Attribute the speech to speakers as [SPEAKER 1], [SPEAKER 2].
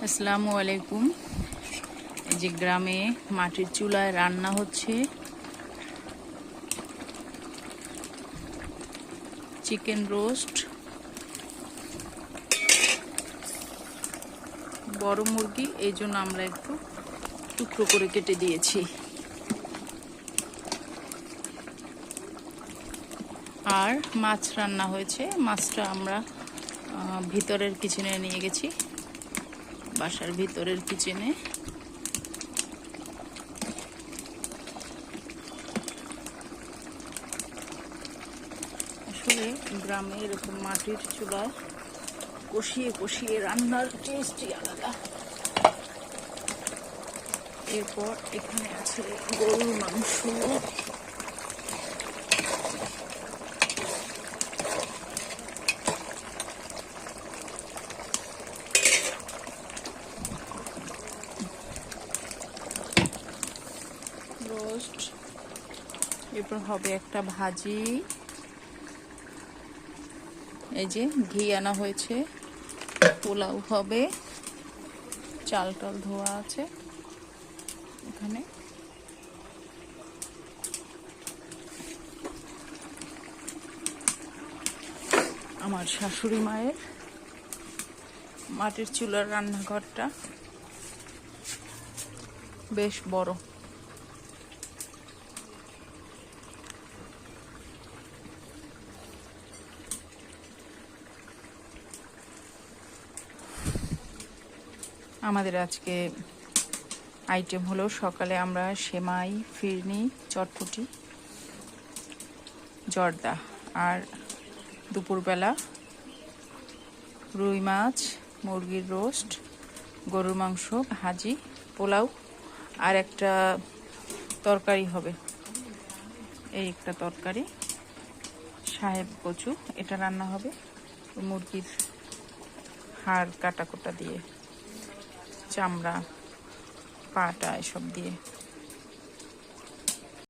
[SPEAKER 1] আসসালামু আলাইকুম। এই যে গ্রামে মাটির চুলায় রান্না হচ্ছে চিকেন রোস্ট। বড় মুরগি, এই জন্য আমরা একটু টুকরো করে কেটে দিয়েছি। আর মাছ রান্না হয়েছে। মাছটা আমরা ভিতরের কিচেনে নিয়ে গেছি, বাসার ভিতরের কিচেনে। আসলে গ্রামে এরকম মাটির চুলায় কষিয়ে কষিয়ে রান্নার টেস্টই আলাদা। এরপর এখানে আছে গরুর মাংস। রোস্ট, এরপর হবে একটা ভাজি। এই যে ঘি আনা হয়েছে, পোলাও হবে, চাল টাল ধোয়া আছে এখানে। আমার শাশুড়ি মায়ের মাটির চুলার রান্নাঘরটা বেশ বড়। আমাদের আজকে আইটেম হলো, সকালে আমরা সেমাই, ফিরনি, চটপটি, জর্দা, আর দুপুরবেলা রুই মাছ, মুরগির রোস্ট, গরুর মাংস, ভাজি, পোলাও, আর একটা তরকারি হবে। এই একটা তরকারি, সাহেব কচু, এটা রান্না হবে মুরগির হাড় কাটা কোটা দিয়ে, চামড়া, পাটা এসব দিয়ে।